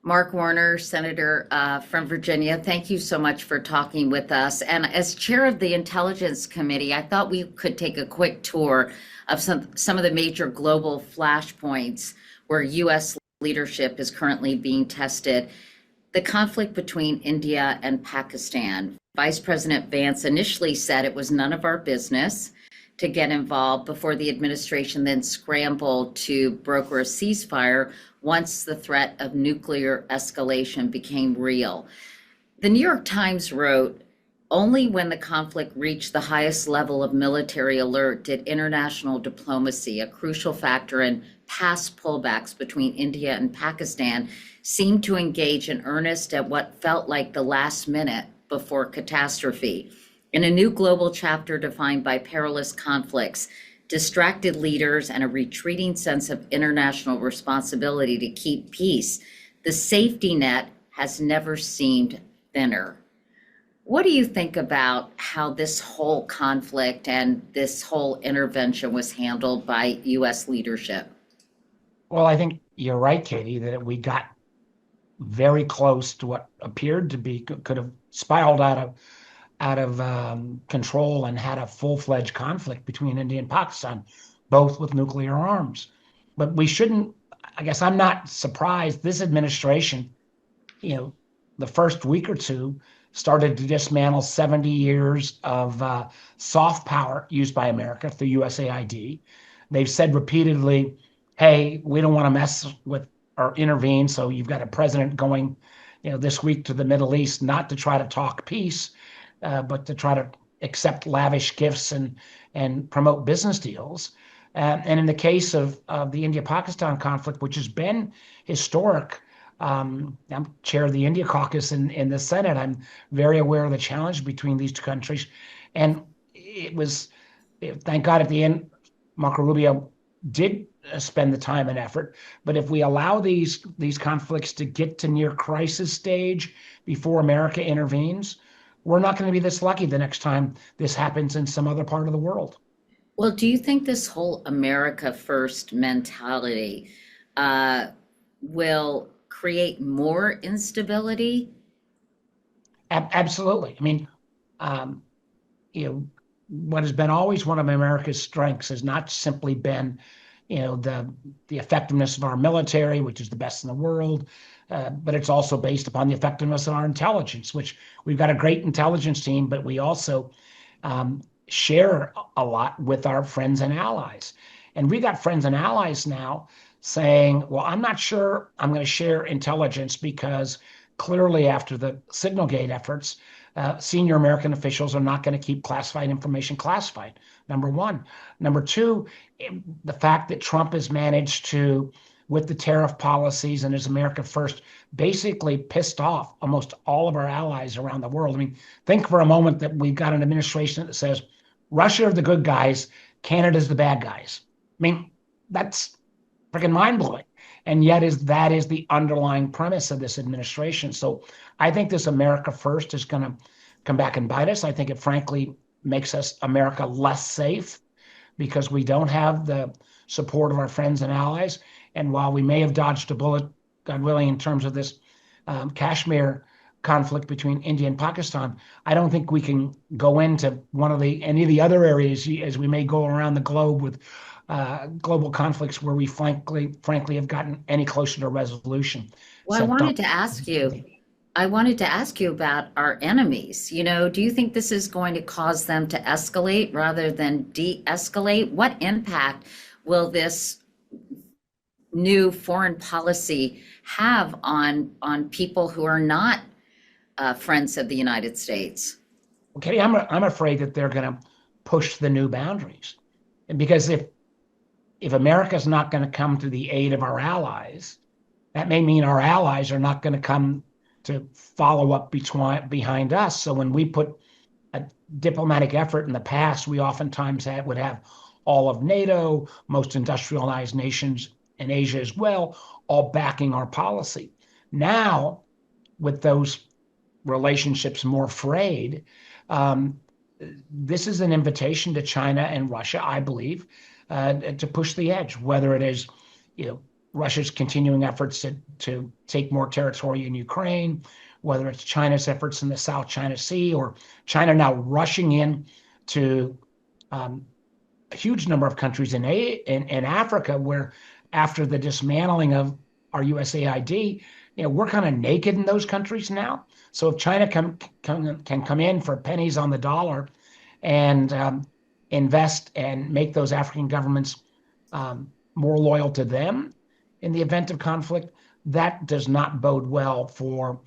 Mark Warner, Senator from Virginia, thank you so much for talking with us. And as chair of the Intelligence Committee, I thought we could take a quick tour of some of the major global flashpoints where U.S. leadership is currently being tested. The conflict between India and Pakistan. Vice President Vance initially said it was none of our business to get involved before the administration then scrambled to broker a ceasefire once the threat of nuclear escalation became real. The New York Times wrote, only when the conflict reached the highest level of military alert did international diplomacy, a crucial factor in past pullbacks between India and Pakistan, seem to engage in earnest at what felt like the last minute before catastrophe. In a new global chapter defined by perilous conflicts, distracted leaders, and a retreating sense of international responsibility to keep peace, the safety net has never seemed thinner. What do you think about how this whole conflict and this whole intervention was handled by U.S. leadership? Well, I think you're right, Katie, that we got very close to what appeared to be could have spiraled out of control and had a full-fledged conflict between India and Pakistan, both with nuclear arms. But we shouldn't. I guess I'm not surprised. This administration, the first week or two, started to dismantle 70 years of soft power used by America through USAID. They've said repeatedly, hey, we don't want to mess with or intervene. So you've got a president going, this week to the Middle East, not to try to talk peace, but to try to accept lavish gifts and promote business deals. And in the case of the India-Pakistan conflict, which has been historic, I'm chair of the India caucus in the Senate. I'm very aware of the challenge between these two countries. And it was, thank God at the end, Marco Rubio did spend the time and effort. But if we allow these conflicts to get to near crisis stage before America intervenes, we're not going to be this lucky the next time this happens in some other part of the world. Well, do you think this whole America first mentality will create more instability? Absolutely. I mean, what has been always one of America's strengths has not simply been, the effectiveness of our military, which is the best in the world, but it's also based upon the effectiveness of our intelligence, which we've got a great intelligence team, but we also share a lot with our friends and allies. And we got friends and allies now saying, well, I'm not sure I'm going to share intelligence because clearly after the Signalgate efforts, senior American officials are not going to keep classified information classified, number one. Number two, the fact that Trump has managed to, with the tariff policies and his America First, basically pissed off almost all of our allies around the world. I mean, think for a moment that we've got an administration that says, Russia are the good guys, Canada's the bad guys. I mean, that's freaking mind-blowing. And yet that is the underlying premise of this administration. So I think this America First is going to come back and bite us. I think it frankly makes us America less safe because we don't have the support of our friends and allies. And while we may have dodged a bullet, God willing, in terms of this Kashmir conflict between India and Pakistan, I don't think we can go into any of the other areas as we may go around the globe with global conflicts where we frankly have gotten any closer to resolution. Well, So I wanted to ask you about our enemies. Do you think this is going to cause them to escalate rather than de-escalate? What impact will this new foreign policy have on people who are not friends of the United States? Okay, I'm afraid that they're going to push the new boundaries, and because if America's not going to come to the aid of our allies, that may mean our allies are not going to come to follow up behind us. So when we put a diplomatic effort in the past, we oftentimes would have all of NATO, most industrialized nations in Asia as well, all backing our policy. Now, with those relationships more frayed, this is an invitation to China and Russia, I believe, to push the edge, whether it is, Russia's continuing efforts to take more territory in Ukraine, whether it's China's efforts in the South China Sea, or China now rushing in to a huge number of countries in Africa, where after the dismantling of our USAID, we're kind of naked in those countries now. So if China can come in for pennies on the dollar and invest and make those African governments more loyal to them in the event of conflict, that does not bode well for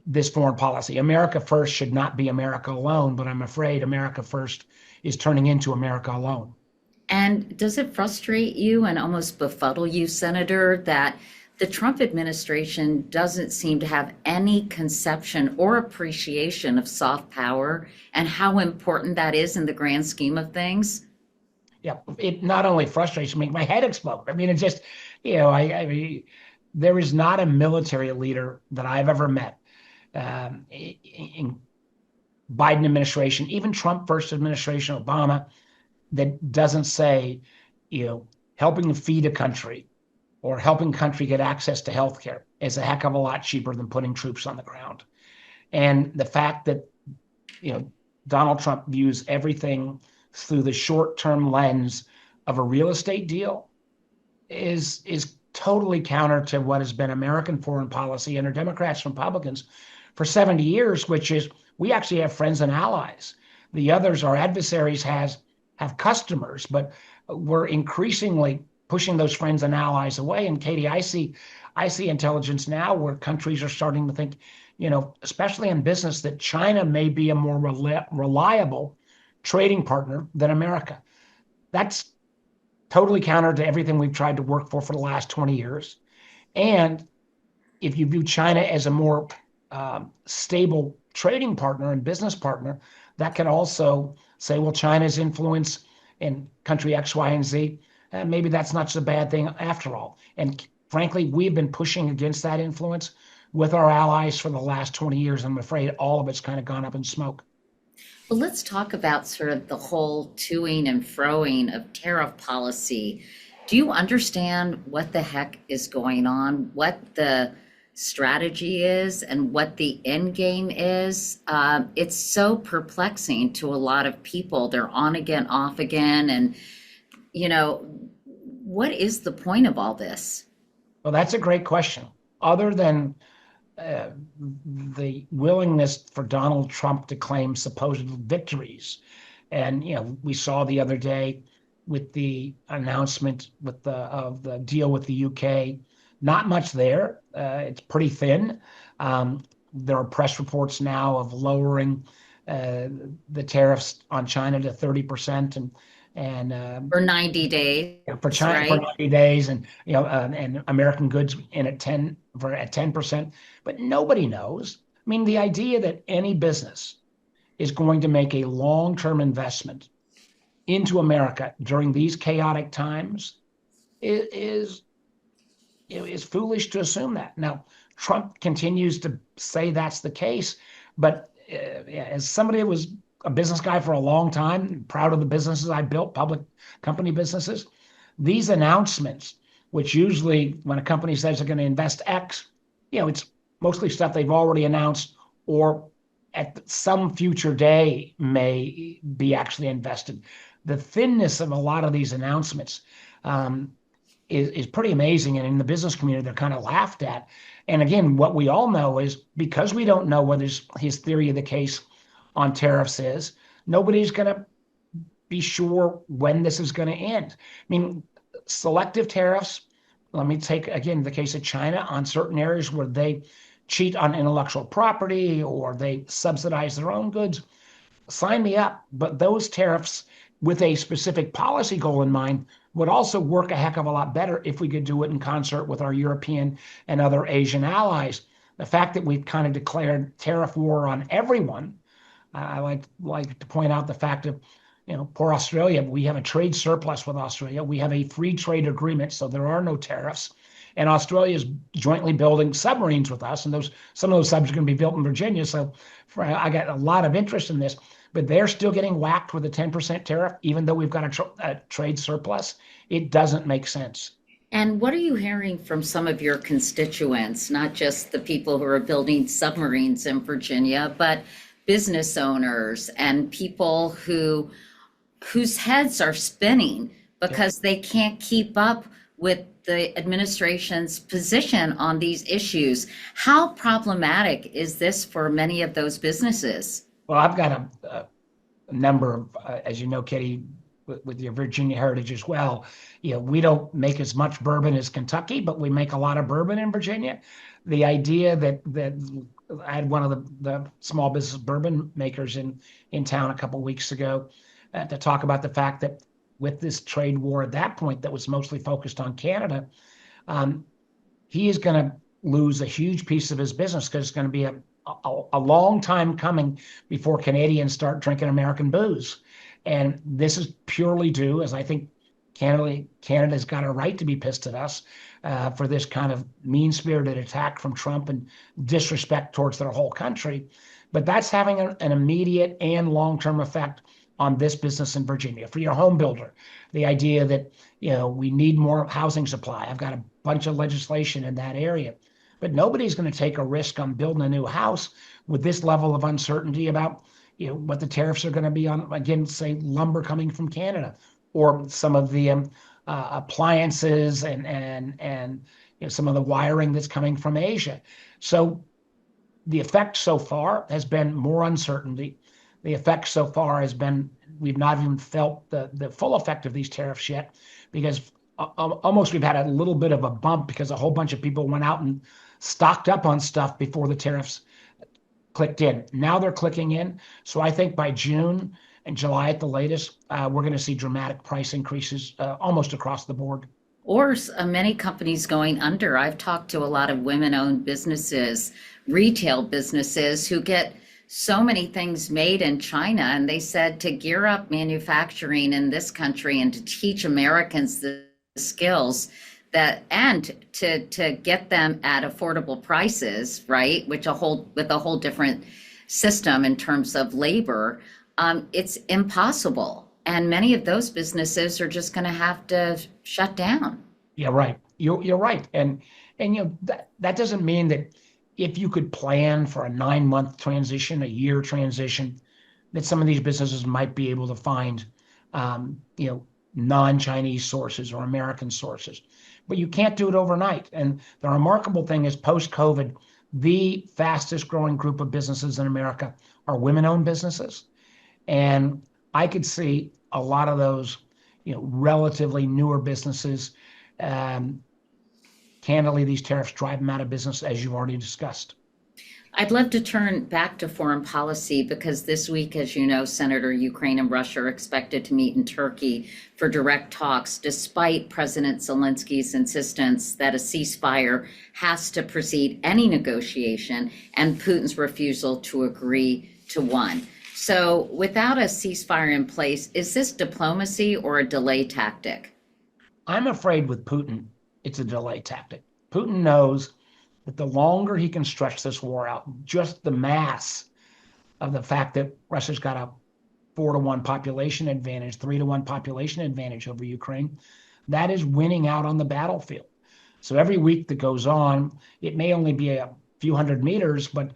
this foreign policy. America first should not be America alone, but I'm afraid America first is turning into America alone. And does it frustrate you and almost befuddle you, Senator, that the Trump administration doesn't seem to have any conception or appreciation of soft power and how important that is in the grand scheme of things? Yeah, it not only frustrates me, my head explodes. I mean, it's just, I mean, there is not a military leader that I've ever met in Biden administration, even Trump first administration, Obama, that doesn't say, helping feed a country or helping country get access to healthcare is a heck of a lot cheaper than putting troops on the ground. And the fact that, Donald Trump views everything through the short-term lens of a real estate deal is totally counter to what has been American foreign policy under Democrats and Republicans for 70 years, which is we actually have friends and allies. The others, our adversaries, have customers, but we're increasingly pushing those friends and allies away. And Katie, I see intelligence now where countries are starting to think, especially in business, that China may be a more reliable trading partner than America. That's totally counter to everything we've tried to work for the last 20 years. And if you view China as a more stable trading partner and business partner, that can also say, well, China's influence in country X, Y, and Z, maybe that's not such a bad thing after all. And frankly, we've been pushing against that influence with our allies for the last 20 years. I'm afraid all of it's kind of gone up in smoke. Well, let's talk about sort of the whole toing and froing of tariff policy. Do you understand what the heck is going on, what the strategy is, and what the end game is? It's so perplexing to a lot of people. They're on again, off again. And, what is the point of all this? Well, that's a great question. Other than the willingness for Donald Trump to claim supposed victories. And, we saw the other day with the announcement of the deal with the UK, not much there. It's pretty thin. There are press reports now of lowering the tariffs on China to 30% and For 90 days, for China right? for 90 days, and and American goods in at 10%. But nobody knows. I mean, the idea that any business is going to make a long-term investment into America during these chaotic times is foolish to assume that. Now, Trump continues to say that's the case, but as somebody who was a business guy for a long time, proud of the businesses I built, public company businesses, these announcements, which usually when a company says they're going to invest X, it's mostly stuff they've already announced or at some future day may be actually invested. The thinness of a lot of these announcements is pretty amazing. And in the business community, they're kind of laughed at. And again, what we all know is because we don't know what his theory of the case on tariffs is, nobody's going to be sure when this is going to end. I mean, selective tariffs, let me take, again, the case of China on certain areas where they cheat on intellectual property or they subsidize their own goods. Sign me up. But those tariffs with a specific policy goal in mind would also work a heck of a lot better if we could do it in concert with our European and other Asian allies. The fact that we've kind of declared tariff war on everyone, I like to point out the fact of, poor Australia, we have a trade surplus with Australia. We have a free trade agreement, so there are no tariffs. And Australia is jointly building submarines with us, and some of those subs are going to be built in Virginia. So I got a lot of interest in this. but they're still getting whacked with a 10% tariff, even though we've got a trade surplus. It doesn't make sense. And what are you hearing from some of your constituents, not just the people who are building submarines in Virginia, but business owners and people whose heads are spinning because they can't keep up with the administration's position on these issues? How problematic is this for many of those businesses? Well, I've got a number of, as you know, Kitty, with your Virginia heritage as well. We don't make as much bourbon as Kentucky, but we make a lot of bourbon in Virginia. The idea that I had one of the small business bourbon makers in town a couple of weeks ago to talk about the fact that with this trade war at that point that was mostly focused on Canada, he is going to lose a huge piece of his business because it's going to be a long time coming before Canadians start drinking American booze. And this is purely due, as I think Canada's got a right to be pissed at us for this kind of mean-spirited attack from Trump and disrespect towards their whole country. But that's having an immediate and long-term effect on this business in Virginia. For your home builder, the idea that we need more housing supply. I've got a bunch of legislation in that area. But nobody's going to take a risk on building a new house with this level of uncertainty about what the tariffs are going to be on, again, say lumber coming from Canada or some of the appliances and some of the wiring that's coming from Asia. So the effect so far has been more uncertainty. The effect so far has been we've not even felt the full effect of these tariffs yet, because almost we've had a little bit of a bump because a whole bunch of people went out and stocked up on stuff before the tariffs clicked in. Now they're clicking in. So I think by June and July at the latest, we're going to see dramatic price increases almost across the board. Or many companies going under. I've talked to a lot of women-owned businesses, retail businesses who get so many things made in China, and they said to gear up manufacturing in this country and to teach Americans the skills that and to get them at affordable prices, right? With a whole different system in terms of labor, it's impossible. And many of those businesses are just going to have to shut down. Yeah, right. You're right. And that doesn't mean that if you could plan for a 9-month transition, a year transition, that some of these businesses might be able to find, non-Chinese sources or American sources. But you can't do it overnight. And the remarkable thing is post-COVID, the fastest growing group of businesses in America are women-owned businesses. And I could see a lot of those, relatively newer businesses, candidly, these tariffs drive them out of business, as you've already discussed. I'd love to turn back to foreign policy because this week, as you know, Senator, Ukraine and Russia are expected to meet in Turkey for direct talks, despite President Zelensky's insistence that a ceasefire has to precede any negotiation and Putin's refusal to agree to one. So without a ceasefire in place, is this diplomacy or a delay tactic? I'm afraid with Putin, it's a delay tactic. Putin knows that the longer he can stretch this war out, just the mass of the fact that Russia's got a 4-to-1 population advantage, 3-to-1 population advantage over Ukraine, that is winning out on the battlefield. So every week that goes on, it may only be a few hundred meters, but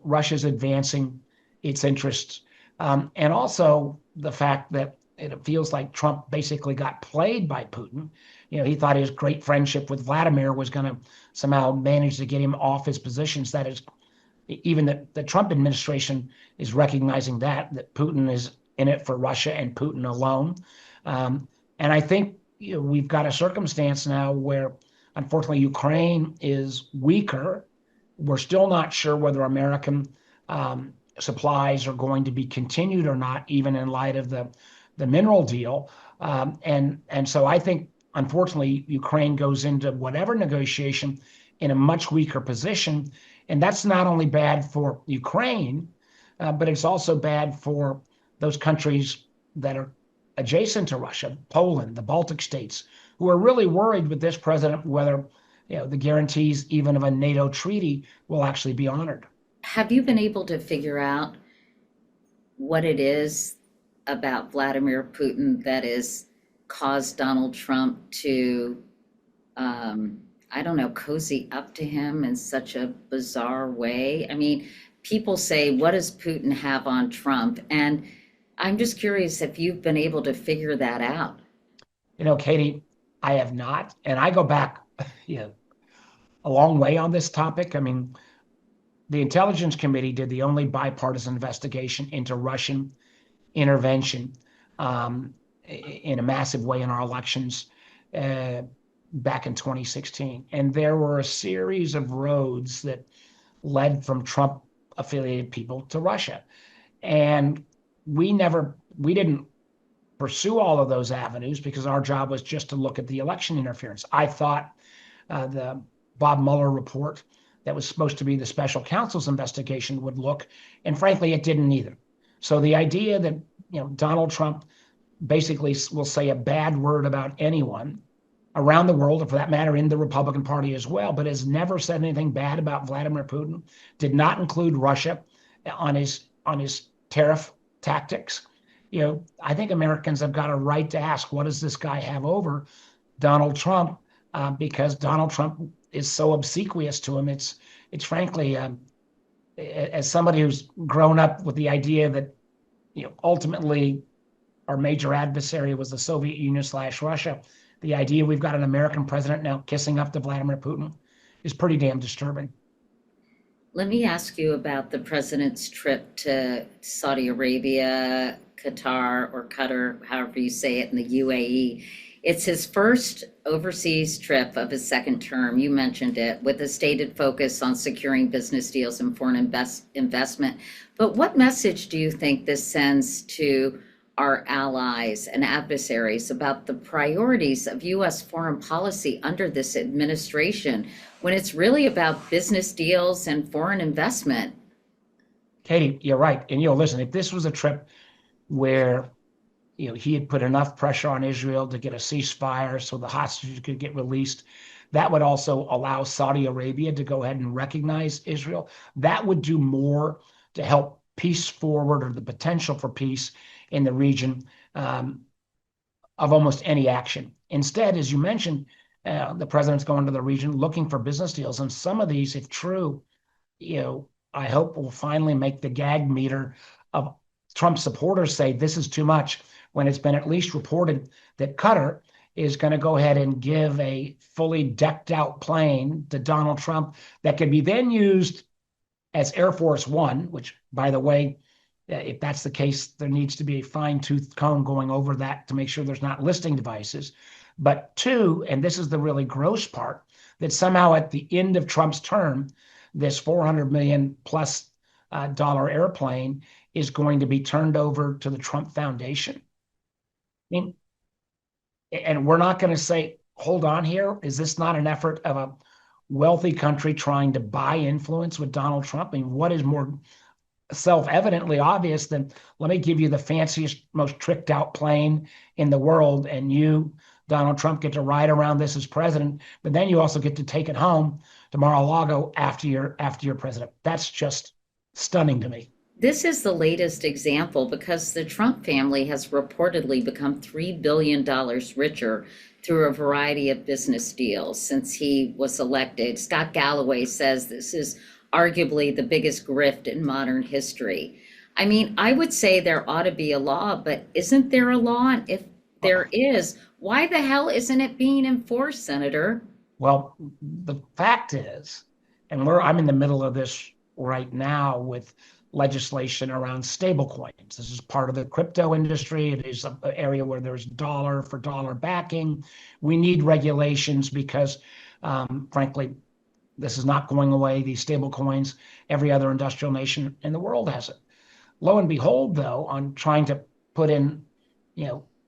Russia's advancing its interests. And also the fact that it feels like Trump basically got played by Putin. He thought his great friendship with Vladimir was going to somehow manage to get him off his positions. That is, even the Trump administration is recognizing that Putin is in it for Russia and Putin alone. And I think we've got a circumstance now where, unfortunately, Ukraine is weaker. We're still not sure whether American supplies are going to be continued or not, even in light of the mineral deal. And so I think, unfortunately, Ukraine goes into whatever negotiation in a much weaker position. And that's not only bad for Ukraine, but it's also bad for those countries that are adjacent to Russia, Poland, the Baltic states, who are really worried with this president whether the guarantees even of a NATO treaty will actually be honored. Have you been able to figure out what it is about Vladimir Putin that has caused Donald Trump to, I don't know, cozy up to him in such a bizarre way? I mean, people say, what does Putin have on Trump? And I'm just curious if you've been able to figure that out. Katie, I have not, and I go back, you know, a long way on this topic. I mean, the Intelligence Committee did the only bipartisan investigation into Russian intervention in a massive way in our elections uh, back in 2016. And there were a series of roads that led from Trump affiliated people to Russia. And we didn't pursue all of those avenues because our job was just to look at the election interference. I thought the Bob Mueller report that was supposed to be the special counsel's investigation would look, and frankly, it didn't either. So the idea that Donald Trump basically will say a bad word about anyone around the world, or for that matter, in the Republican Party as well, but has never said anything bad about Vladimir Putin, did not include Russia on his tariff tactics. I think Americans have got a right to ask, what does this guy have over Donald Trump? Because Donald Trump is so obsequious to him. It's frankly, as somebody who's grown up with the idea that ultimately our major adversary was the Soviet Union / Russia, the idea we've got an American president now kissing up to Vladimir Putin is pretty damn disturbing. Let me ask you about the president's trip to Saudi Arabia, Qatar, or Qatar, however you say it, in the UAE. It's his first overseas trip of his second term. You mentioned it, with a stated focus on securing business deals and foreign investment. But what message do you think this sends to our allies and adversaries about the priorities of U.S. foreign policy under this administration when it's really about business deals and foreign investment? Katie, you're right. And listen, if this was a trip where he had put enough pressure on Israel to get a ceasefire so the hostages could get released, that would also allow Saudi Arabia to go ahead and recognize Israel. That would do more to help peace forward, or the potential for peace in the region, of almost any action. Instead, as you mentioned, the president's going to the region looking for business deals. And some of these, if true, I hope will finally make the gag meter of Trump supporters say this is too much, when it's been at least reported that Qatar is going to go ahead and give a fully decked out plane to Donald Trump that could be then used as Air Force One, which, by the way, if that's the case, there needs to be a fine-tooth comb going over that to make sure there's not listing devices. But two, and this is the really gross part, that somehow at the end of Trump's term, this $400 million plus dollar airplane is going to be turned over to the Trump Foundation. I mean, and we're not going to say, hold on here. Is this not an effort of a wealthy country trying to buy influence with Donald Trump? I mean, what is more self-evidently obvious than, let me give you the fanciest, most tricked out plane in the world, and you, Donald Trump, get to ride around this as president, but then you also get to take it home to Mar-a-Lago after you're president. That's just stunning to me. This is the latest example because the Trump family has reportedly become $3 billion richer through a variety of business deals since he was elected. Scott Galloway says this is arguably the biggest grift in modern history. I mean, I would say there ought to be a law, but isn't there a law? And if there is, why the hell isn't it being enforced, Senator? Well, the fact is, and I'm in the middle of this right now with legislation around stablecoins. This is part of the crypto industry. It is an area where there's dollar for dollar backing. We need regulations because, frankly, this is not going away. These stablecoins, every other industrial nation in the world has it. Lo and behold, though, on trying to put in,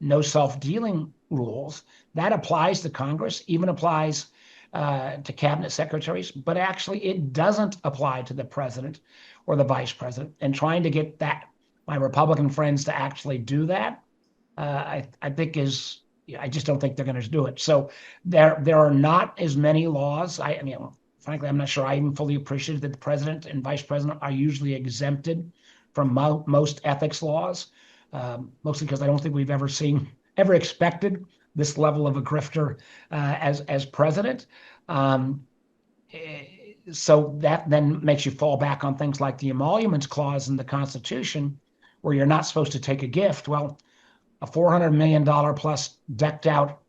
no self-dealing rules, that applies to Congress, even applies to cabinet secretaries, but actually it doesn't apply to the president or the vice president. And trying to get my Republican friends to actually do that, I think I just don't think they're going to do it. So there are not as many laws. Frankly, I'm not sure I even fully appreciate that the president and vice president are usually exempted from most ethics laws, mostly because I don't think we've ever expected this level of a grifter as president. So that then makes you fall back on things like the emoluments clause in the Constitution, where you're not supposed to take a gift. Well, a $400 million plus decked out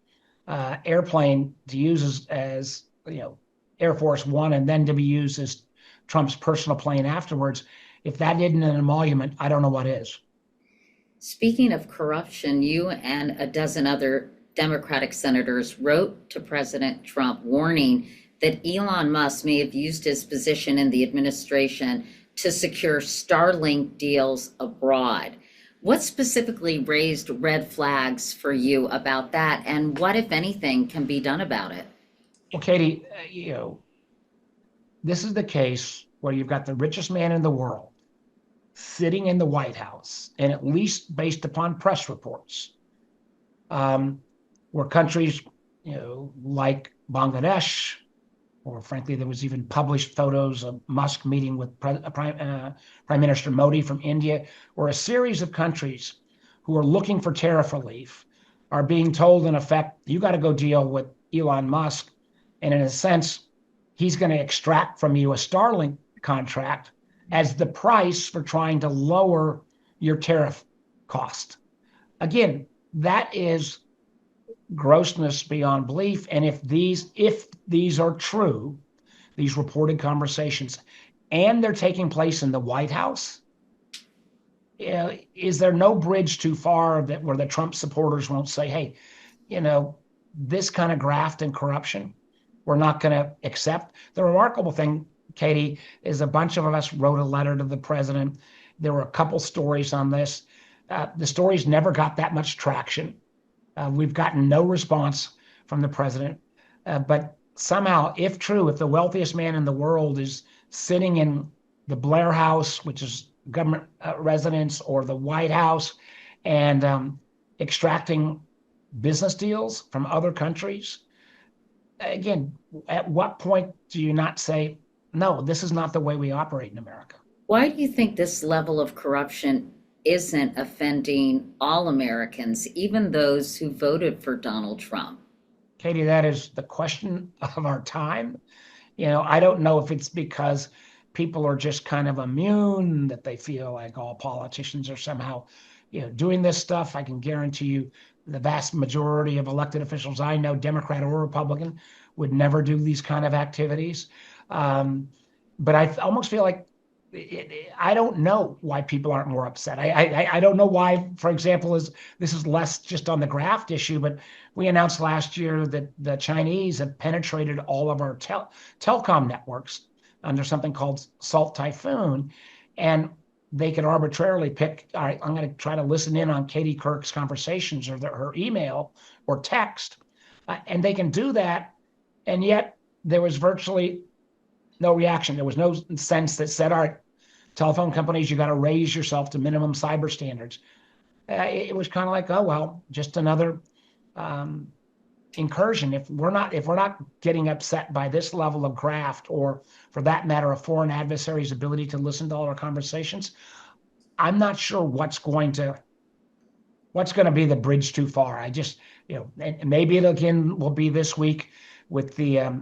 airplane to use as Air Force One, and then to be used as Trump's personal plane afterwards. If that isn't an emolument, I don't know what is. Speaking of corruption, you and a dozen other Democratic senators wrote to President Trump warning that Elon Musk may have used his position in the administration to secure Starlink deals abroad. What specifically raised red flags for you about that, and what, if anything, can be done about it? Well, Katie, this is the case where you've got the richest man in the world sitting in the White House, and at least based upon press reports, where countries, like Bangladesh, or frankly, there was even published photos of Musk meeting with Prime Minister Modi from India, where a series of countries who are looking for tariff relief are being told, in effect, you got to go deal with Elon Musk. And in a sense, he's going to extract from you a Starlink contract as the price for trying to lower your tariff cost. Again, that is grossness beyond belief. And if these are true, these reported conversations, and they're taking place in the White House, is there no bridge too far where the Trump supporters won't say, hey, this kind of graft and corruption, we're not going to accept? The remarkable thing, Katie, is a bunch of us wrote a letter to the president. There were a couple stories on this. The stories never got that much traction. We've gotten no response from the president. But somehow, if true, if the wealthiest man in the world is sitting in the Blair House, which is government residence, or the White House, and extracting business deals from other countries, again, at what point do you not say, no, this is not the way we operate in America? Why do you think this level of corruption isn't offending all Americans, even those who voted for Donald Trump? Katie, that is the question of our time. I don't know if it's because people are just kind of immune, that they feel like all politicians are somehow, doing this stuff. I can guarantee you the vast majority of elected officials I know, Democrat or Republican, would never do these kind of activities. But I almost feel like I don't know why people aren't more upset. I don't know why, for example, this is less just on the graft issue, but we announced last year that the Chinese have penetrated all of our telecom networks under something called Salt Typhoon, and they could arbitrarily pick, all right, I'm going to try to listen in on Katie Couric's conversations or her email or text, and they can do that, and yet there was virtually no reaction. There was no sense that said, all right, telephone companies, you got to raise yourself to minimum cyber standards. It was kind of like, oh, well, just another incursion. If we're not getting upset by this level of graft, or for that matter, a foreign adversary's ability to listen to all our conversations, I'm not sure what's going to be the bridge too far. I just, and maybe it again will be this week with the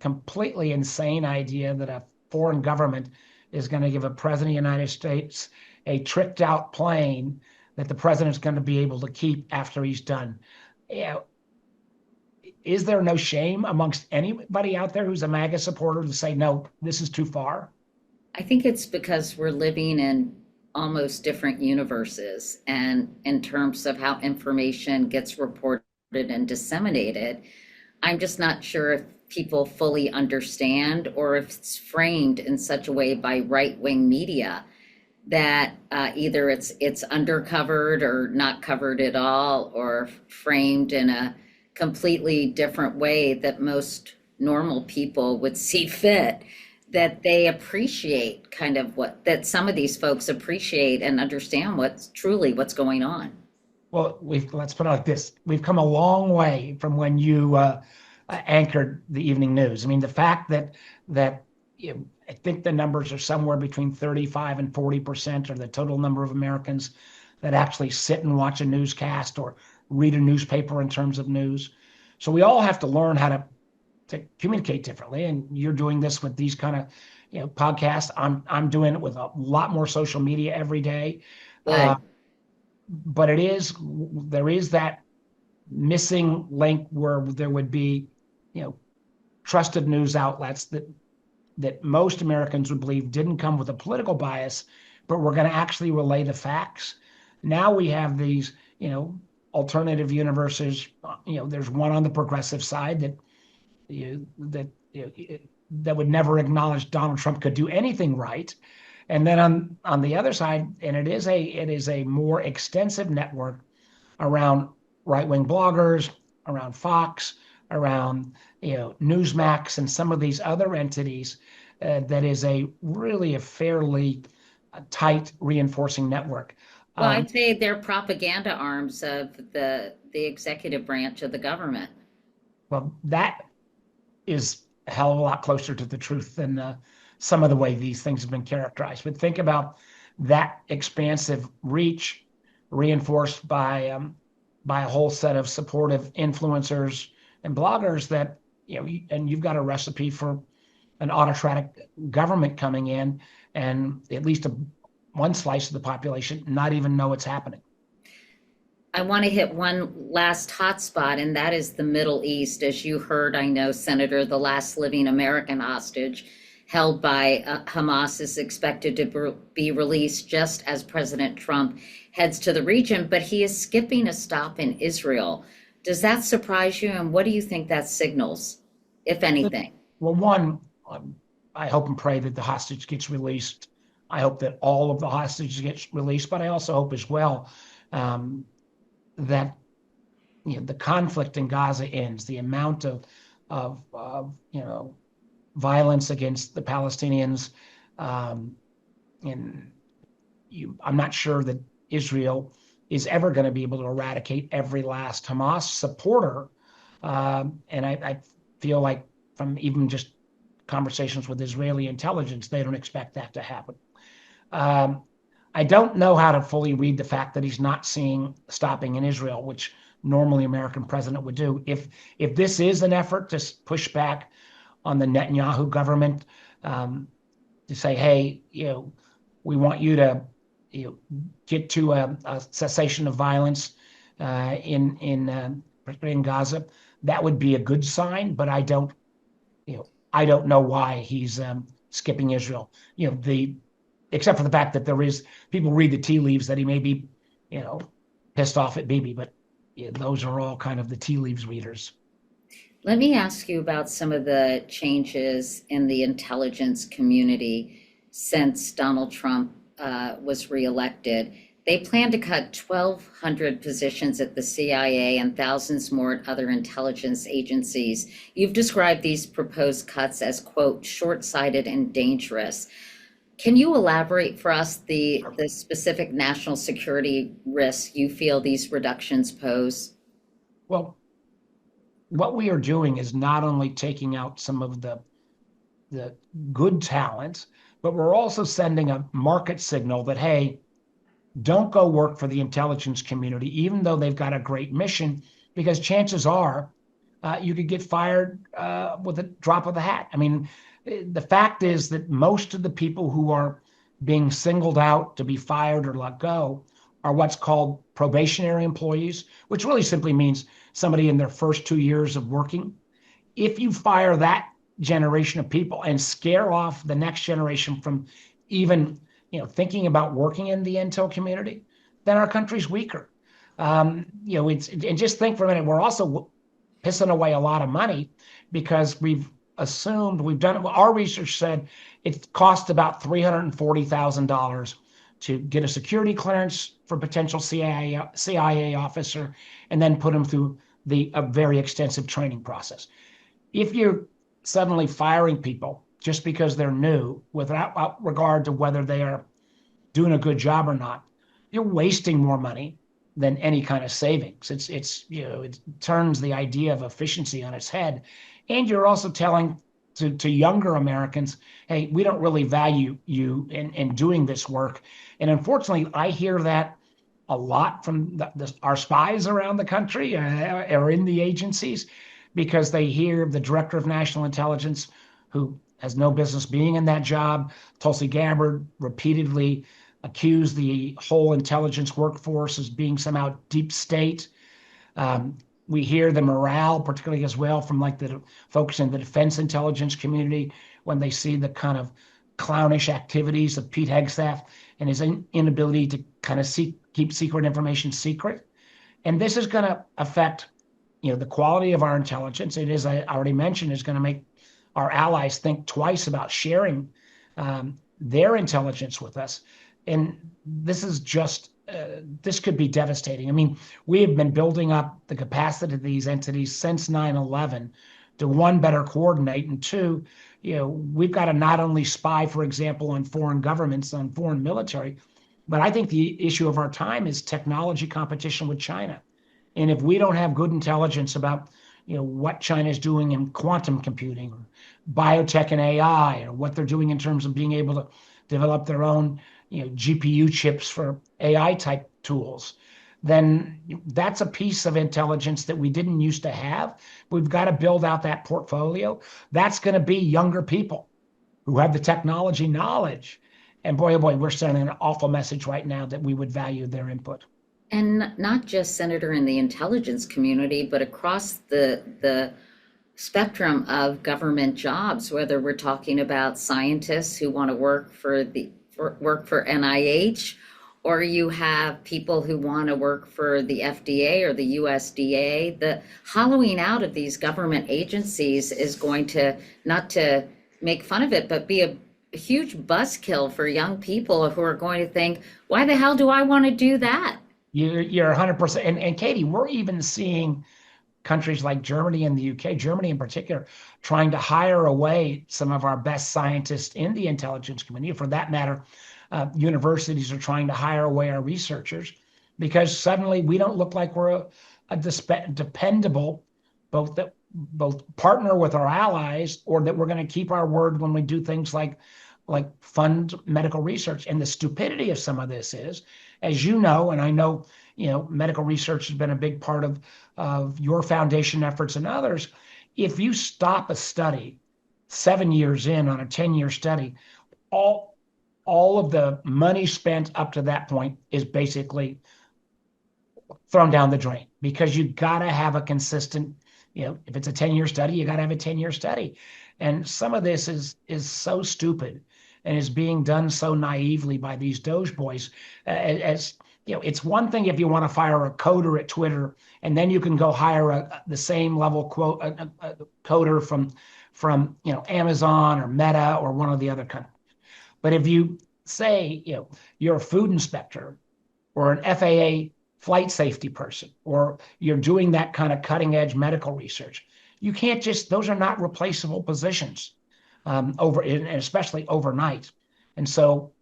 completely insane idea that a foreign government is going to give a president of the United States a tricked out plane that the president's going to be able to keep after he's done. Is there no shame amongst anybody out there who's a MAGA supporter to say, no, this is too far? I think it's because we're living in almost different universes, and in terms of how information gets reported and disseminated, I'm just not sure if people fully understand, or if it's framed in such a way by right-wing media that either it's undercovered or not covered at all, or framed in a completely different way that most normal people would see fit, that they appreciate kind of that some of these folks appreciate and understand what's going on. Well, let's put it like this. We've come a long way from when you anchored the evening news. I mean, the fact that I think the numbers are somewhere between 35 and 40% of the total number of Americans that actually sit and watch a newscast or read a newspaper in terms of news. So we all have to learn how to communicate differently. And you're doing this with these kind of podcasts. I'm doing it with a lot more social media every day. Good. But there is that missing link where there would be, trusted news outlets that most Americans would believe didn't come with a political bias, but were going to actually relay the facts. Now we have these, alternative universes. There's one on the progressive side that would never acknowledge Donald Trump could do anything right. And then on the other side, and it is a more extensive network around right-wing bloggers, around Fox, around Newsmax, and some of these other entities. That is really a fairly tight reinforcing network. Well, I'd say they're propaganda arms of the executive branch of the government. Well, that is a hell of a lot closer to the truth than some of the way these things have been characterized. But think about that expansive reach reinforced by a whole set of supportive influencers and bloggers that, and you've got a recipe for an autocratic government coming in, and at least one slice of the population not even know it's happening. I want to hit one last hotspot, and that is the Middle East. As you heard, I know, Senator, the last living American hostage held by Hamas is expected to be released just as President Trump heads to the region, but he is skipping a stop in Israel. Does that surprise you, and what do you think that signals, if anything? Well, one, I hope and pray that the hostage gets released. I hope that all of the hostages get released, but I also hope as well that the conflict in Gaza ends. The amount of violence against the Palestinians, and I'm not sure that Israel is ever going to be able to eradicate every last Hamas supporter, and I feel like from even just conversations with Israeli intelligence, they don't expect that to happen. I don't know how to fully read the fact that he's not seeing stopping in Israel, which normally American president would do. If this is an effort to push back on the Netanyahu government, to say, hey, we want you to get to a cessation of violence in Gaza, that would be a good sign. But I don't know why he's skipping Israel. Except for the fact that there is people read the tea leaves that he may be, pissed off at Bibi, but those are all kind of the tea leaves readers. Let me ask you about some of the changes in the intelligence community since Donald Trump was reelected. They plan to cut 1,200 positions at the CIA and thousands more at other intelligence agencies. You've described these proposed cuts as, quote, short-sighted and dangerous. Can you elaborate for us the specific national security risks you feel these reductions pose? Well, what we are doing is not only taking out some of the good talent, but we're also sending a market signal that, hey, don't go work for the intelligence community, even though they've got a great mission, because chances are you could get fired with a drop of the hat. I mean, the fact is that most of the people who are being singled out to be fired or let go are what's called probationary employees, which really simply means somebody in their first 2 years of working. If you fire that generation of people and scare off the next generation from even thinking about working in the intel community, then our country's weaker. And just think for a minute, we're also pissing away a lot of money because we've done our research said it costs about $340,000 to get a security clearance for potential CIA officer and then put them through a very extensive training process. If you're suddenly firing people just because they're new without regard to whether they are doing a good job or not, you're wasting more money than any kind of savings. It turns the idea of efficiency on its head. And you're also telling to younger Americans, hey, we don't really value you in doing this work. And unfortunately, I hear that a lot from our spies around the country or in the agencies, because they hear the director of national intelligence, who has no business being in that job, Tulsi Gabbard, repeatedly accused the whole intelligence workforce as being somehow deep state. We hear the morale, particularly as well, from like the folks in the defense intelligence community when they see the kind of clownish activities of Pete Hegsth and his inability to kind of keep secret information secret. And this is going to affect, the quality of our intelligence. It is, I already mentioned, is going to make our allies think twice about sharing their intelligence with us. And this is just this could be devastating. I mean, we have been building up the capacity of these entities since 9/11 to, one, better coordinate, and two, we've got to not only spy, for example, on foreign governments, on foreign military, but I think the issue of our time is technology competition with China. And if we don't have good intelligence about what China is doing in quantum computing or biotech and AI, or what they're doing in terms of being able to develop their own GPU chips for AI type tools, then that's a piece of intelligence that we didn't used to have. We've got to build out that portfolio. That's going to be younger people who have the technology knowledge. And boy, oh boy, we're sending an awful message right now that we would value their input. And not just, Senator, in the intelligence community, but across the spectrum of government jobs, whether we're talking about scientists who want to work for NIH, or you have people who want to work for the FDA or the USDA. The hollowing out of these government agencies is going to, not to make fun of it, but be a huge buzzkill for young people who are going to think, why the hell do I want to do that? You're 100%. And Katie, we're even seeing countries like Germany and the UK, Germany in particular, trying to hire away some of our best scientists in the intelligence community. For that matter, universities are trying to hire away our researchers because suddenly we don't look like we're a dependable, both partner with our allies, or that we're going to keep our word when we do things like fund medical research. And the stupidity of some of this is, as you know, and I know, medical research has been a big part of your foundation efforts and others. If you stop a study 7 years in on a 10-year study, all of the money spent up to that point is basically thrown down the drain, because you got to have a consistent, if it's a 10-year study, you got to have a 10-year study. And some of this is so stupid and is being done so naively by these Doge boys. As it's one thing if you want to fire a coder at Twitter, and then you can go hire the same level a coder from Amazon or Meta or one of the other companies. But if you say you're a food inspector or an FAA flight safety person, or you're doing that kind of cutting edge medical research, you can't just, those are not replaceable positions and especially overnight. And so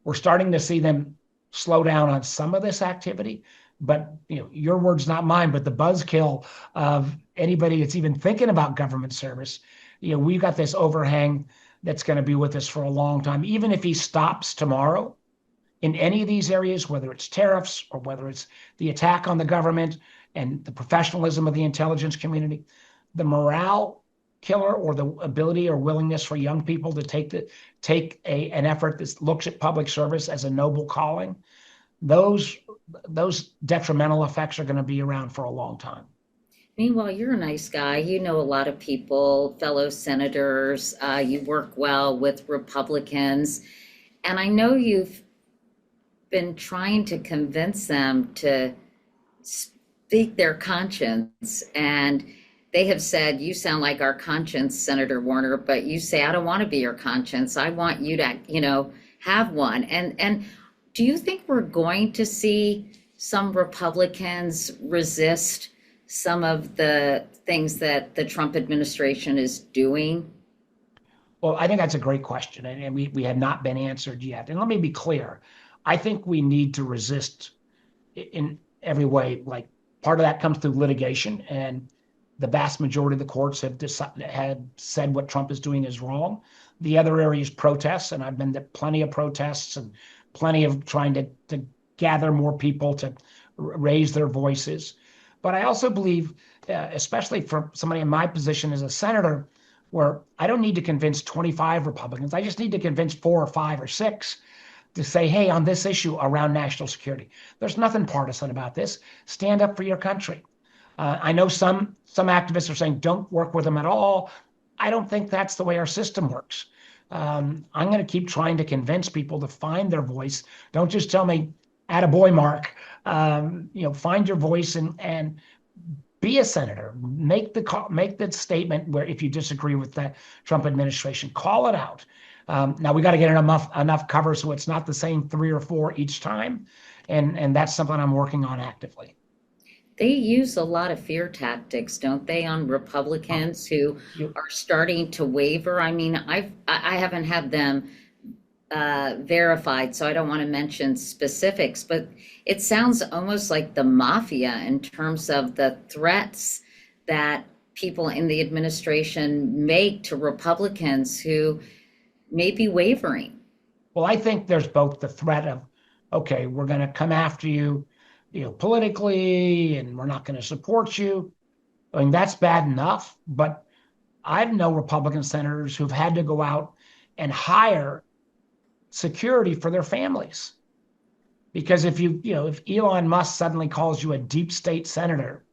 we're starting to see them slow down on some of this activity. But your words, not mine, but the buzzkill of anybody that's even thinking about government service. We've got this overhang that's going to be with us for a long time. Even if he stops tomorrow in any of these areas, whether it's tariffs or whether it's the attack on the government and the professionalism of the intelligence community, the morale killer, or the ability or willingness for young people to take an effort that looks at public service as a noble calling, those detrimental effects are going to be around for a long time. Meanwhile, you're a nice guy. You know a lot of people, fellow senators. You work well with Republicans. And I know you've been trying to convince them to speak their conscience. And they have said, you sound like our conscience, Senator Warner, but you say, I don't want to be your conscience. I want you to, have one. And do you think we're going to see some Republicans resist some of the things that the Trump administration is doing? Well, I think that's a great question, and we have not been answered yet. And let me be clear. I think we need to resist in every way. Like, part of that comes through litigation, and the vast majority of the courts have said what Trump is doing is wrong. The other area is protests, and I've been to plenty of protests and plenty of trying to gather more people to raise their voices. But I also believe, especially for somebody in my position as a senator, where I don't need to convince 25 Republicans, I just need to convince 4 or 5 or 6 to say, hey, on this issue around national security, there's nothing partisan about this. Stand up for your country. I know some activists are saying don't work with them at all. I don't think that's the way our system works. I'm going to keep trying to convince people to find their voice. Don't just tell me, attaboy, Mark. Find your voice and be a senator. Make the statement where if you disagree with the Trump administration, call it out. Now we got to get enough cover so it's not the same 3 or 4 each time, and that's something I'm working on actively. They use a lot of fear tactics, don't they, on Republicans who are starting to waver? I mean, I haven't had them verified, so I don't want to mention specifics, but it sounds almost like the mafia in terms of the threats that people in the administration make to Republicans who may be wavering. Well, I think there's both the threat of, okay, we're going to come after you, politically, and we're not going to support you. I mean, that's bad enough, but I know Republican senators who've had to go out and hire security for their families. Because if Elon Musk suddenly calls you a deep state senator,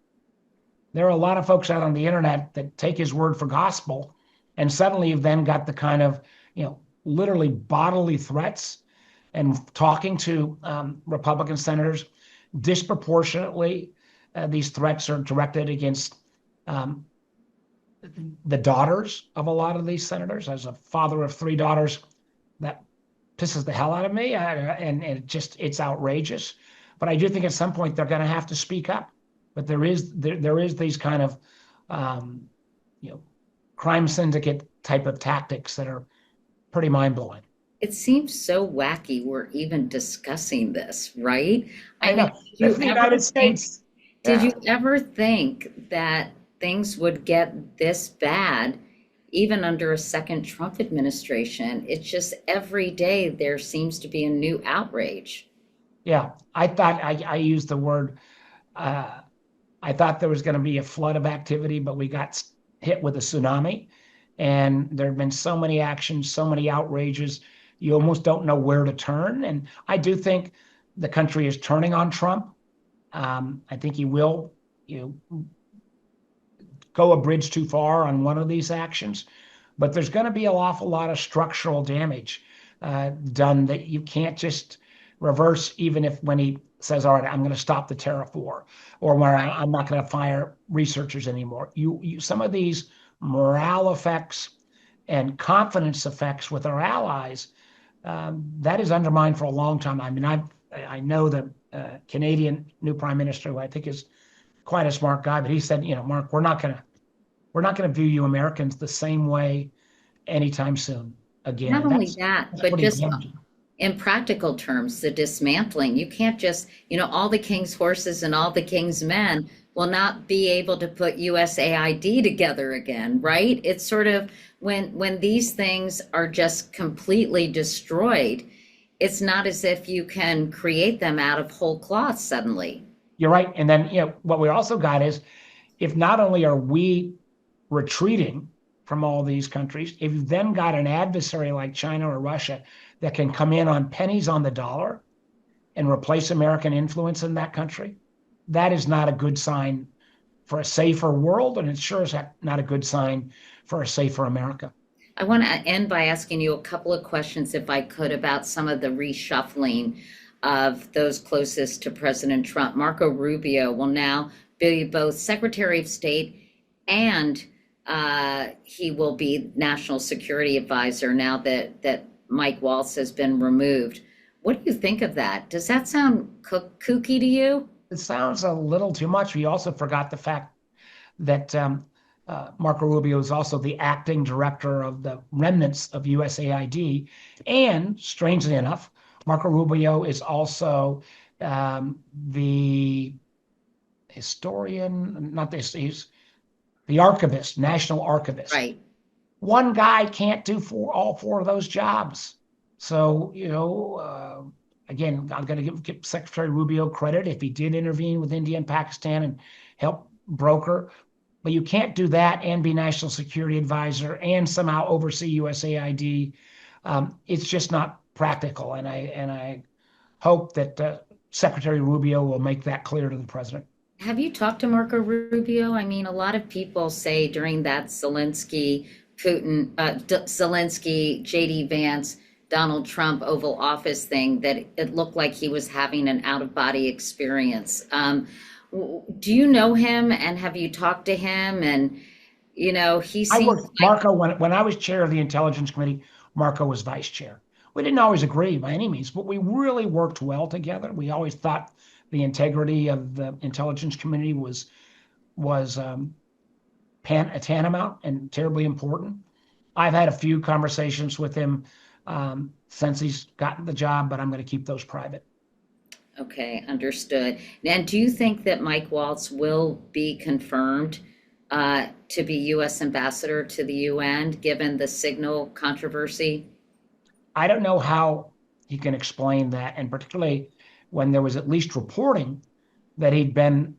there are a lot of folks out on the internet that take his word for gospel, and suddenly you've then got the kind of, literally bodily threats, and talking to Republican senators disproportionately. These threats are directed against the daughters of a lot of these senators. As a father of 3 daughters, that pisses the hell out of me, and it's outrageous. But I do think at some point they're going to have to speak up. But there is these kind of crime syndicate type of tactics that are pretty mind-blowing. It seems so wacky we're even discussing this, right? I know. It's the United States. Did you ever think that things would get this bad, even under a second Trump administration? It's just every day there seems to be a new outrage. Yeah, I thought I used the word, I thought there was going to be a flood of activity, but we got hit with a tsunami. And there have been so many actions, so many outrages, you almost don't know where to turn. And I do think the country is turning on Trump. I think he will, go a bridge too far on one of these actions. But there's going to be an awful lot of structural damage done that you can't just reverse, even if when he says, all right, I'm going to stop the tariff war, or where I'm not going to fire researchers anymore. Some of these morale effects and confidence effects with our allies, that is undermined for a long time. I mean, I know the Canadian new prime minister, who I think is quite a smart guy, but he said, Mark, we're not going to view you Americans the same way anytime soon again. Not only that, but just in practical terms, the dismantling. You can't just, all the king's horses and all the king's men will not be able to put USAID together again, right? It's sort of when these things are just completely destroyed, it's not as if you can create them out of whole cloth suddenly. You're right. And then, what we also got is, if not only are we retreating from all these countries, if you've then got an adversary like China or Russia that can come in on pennies on the dollar and replace American influence in that country, that is not a good sign for a safer world, and it sure is not a good sign for a safer America. I want to end by asking you a couple of questions, if I could, about some of the reshuffling of those closest to President Trump. Marco Rubio will now be both Secretary of State and he will be National Security Advisor now that Mike Waltz has been removed. What do you think of that? Does that sound kooky to you? It sounds a little too much. We also forgot the fact that Marco Rubio is also the acting director of the remnants of USAID. And strangely enough, Marco Rubio is also the historian, not this, he's the archivist, national archivist. Right. One guy can't do all four of those jobs. So, again, I'm going to give Secretary Rubio credit if he did intervene with India and Pakistan and help broker. But you can't do that and be national security advisor and somehow oversee USAID. It's just not practical. And I hope that Secretary Rubio will make that clear to the president. Have you talked to Marco Rubio? I mean, a lot of people say during that Zelensky, Putin, Zelensky, JD Vance, Donald Trump Oval Office thing that it looked like he was having an out-of-body experience. Do you know him, and have you talked to him? And he I seems worked like, Marco when I was chair of the Intelligence Committee. Marco was vice chair. We didn't always agree by any means, but we really worked well together. We always thought the integrity of the Intelligence Committee was tantamount and terribly important. I've had a few conversations with him since he's gotten the job, but I'm going to keep those private. okay, understood. And do you think that Mike Waltz will be confirmed to be U.S. ambassador to the UN, given the signal controversy? I don't know how he can explain that, and particularly when there was at least reporting that he'd been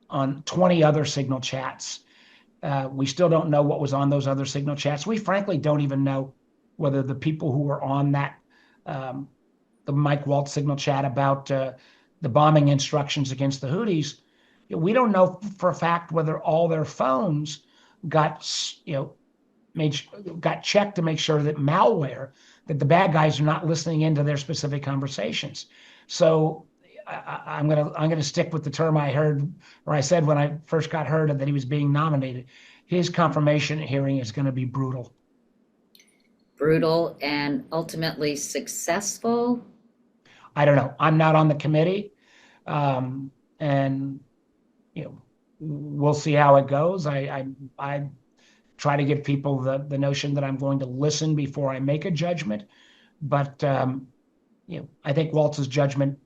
on 20 other signal chats. We still don't know what was on those other signal chats. We frankly don't even know whether the people who were on that, the Mike Waltz signal chat about the bombing instructions against the Houthis, we don't know for a fact whether all their phones got checked to make sure that malware, that the bad guys are not listening into their specific conversations. So I'm gonna stick with the term I heard, or I said when I first got heard that he was being nominated. His confirmation hearing is going to be brutal. Brutal and ultimately successful? I don't know. I'm not on the committee, and we'll see how it goes. I try to give people the notion that I'm going to listen before I make a judgment, but I think Waltz's judgment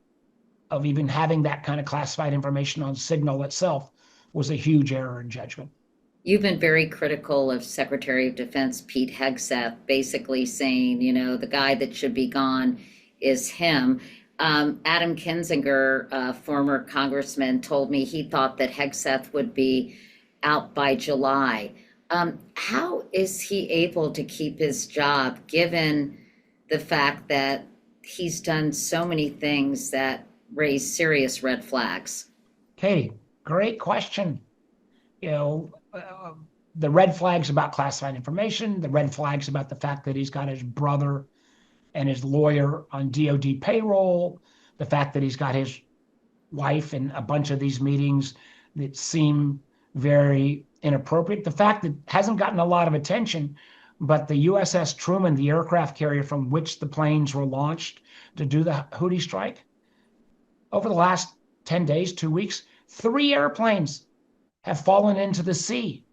of even having that kind of classified information on Signal itself was a huge error in judgment. You've been very critical of Secretary of Defense Pete Hegseth, basically saying, the guy that should be gone is him. Adam Kinzinger, former congressman, told me he thought that Hegseth would be out by July. How is he able to keep his job given the fact that he's done so many things that raise serious red flags? Katie, great question. The red flags about classified information, the red flags about the fact that he's got his brother and his lawyer on DOD payroll, the fact that he's got his wife in a bunch of these meetings that seem very inappropriate, the fact that hasn't gotten a lot of attention, but the USS Truman, the aircraft carrier from which the planes were launched to do the Houthi strike, over the last 10 days, 2 weeks, 3 airplanes have fallen into the sea.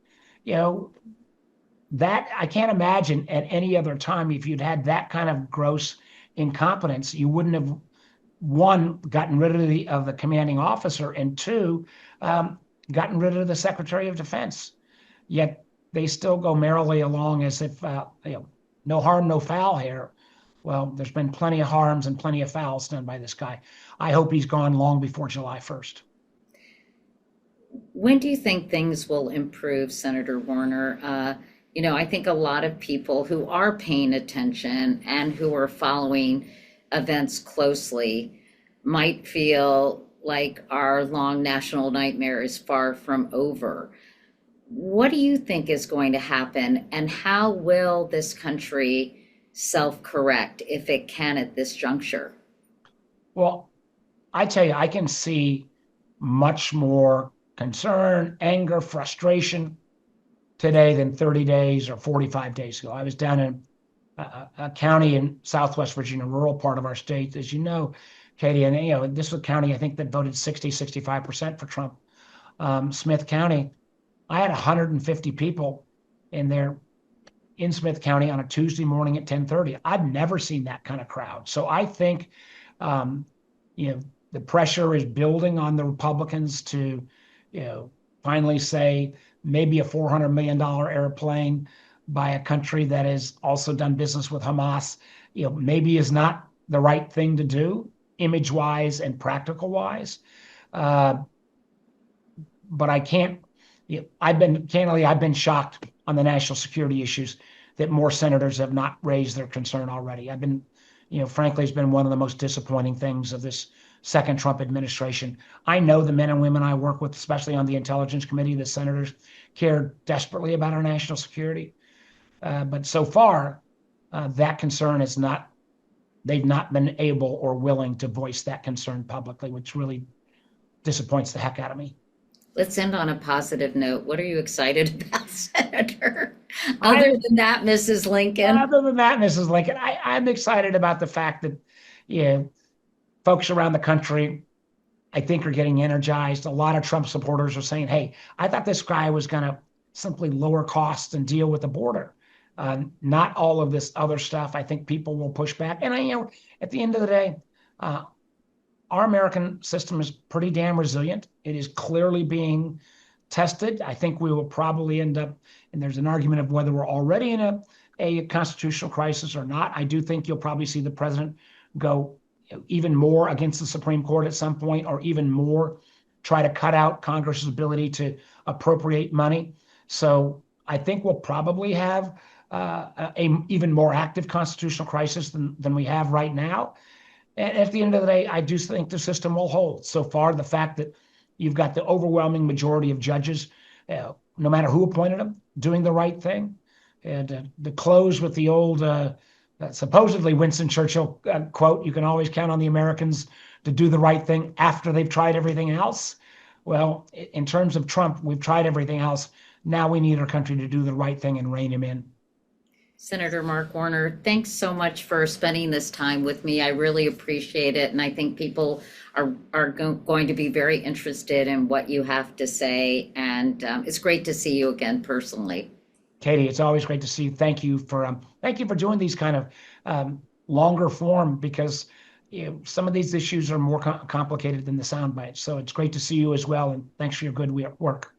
That I can't imagine at any other time, if you'd had that kind of gross incompetence, you wouldn't have, one, gotten rid of the commanding officer, and two, gotten rid of the Secretary of Defense. Yet they still go merrily along as if no harm, no foul here. Well, there's been plenty of harms and plenty of fouls done by this guy. I hope he's gone long before July 1st. When do you think things will improve, Senator Warner? I think a lot of people who are paying attention and who are following events closely might feel like our long national nightmare is far from over. What do you think is going to happen, and how will this country self-correct if it can at this juncture? Well, I tell you, I can see much more concern, anger, frustration today than 30 days or 45 days ago. I was down in a county in Southwest Virginia, rural part of our state, as you know, Katie, and this was a county I think that voted 65% for Trump. Smith County, I had 150 people in Smith County on a Tuesday morning at 10:30. I've never seen that kind of crowd. So I think, the pressure is building on the Republicans to, finally say maybe a $400 million airplane by a country that has also done business with Hamas, maybe is not the right thing to do, image-wise and practical-wise. But I can't. I've been shocked on the national security issues that more senators have not raised their concern already. Frankly, it's been one of the most disappointing things of this second Trump administration. I know the men and women I work with, especially on the Intelligence Committee, the senators care desperately about our national security. But so far, that concern is not, they've not been able or willing to voice that concern publicly, which really disappoints the heck out of me. Let's end on a positive note. What are you excited about, Senator? Other than that, Mrs. Lincoln. Other than that, Mrs. Lincoln, I'm excited about the fact that folks around the country, I think, are getting energized. A lot of Trump supporters are saying, hey, I thought this guy was going to simply lower costs and deal with the border. Not all of this other stuff. I think people will push back. And at the end of the day, our American system is pretty damn resilient. It is clearly being tested. I think we will probably end up, and there's an argument of whether we're already in a constitutional crisis or not. I do think you'll probably see the president go even more against the Supreme Court at some point, or even more try to cut out Congress's ability to appropriate money. So I think we'll probably have a even more active constitutional crisis than we have right now. And at the end of the day, I do think the system will hold. So far, the fact that you've got the overwhelming majority of judges, no matter who appointed them, doing the right thing. And to close with the old, supposedly Winston Churchill quote, you can always count on the Americans to do the right thing after they've tried everything else. Well, in terms of Trump, we've tried everything else. Now we need our country to do the right thing and rein him in. Senator Mark Warner, thanks so much for spending this time with me. I really appreciate it. And I think people are going to be very interested in what you have to say. And it's great to see you again personally. Katie, it's always great to see you. Thank you for doing these kind of longer form, because some of these issues are more complicated than the sound bites. So it's great to see you as well. And thanks for your good work.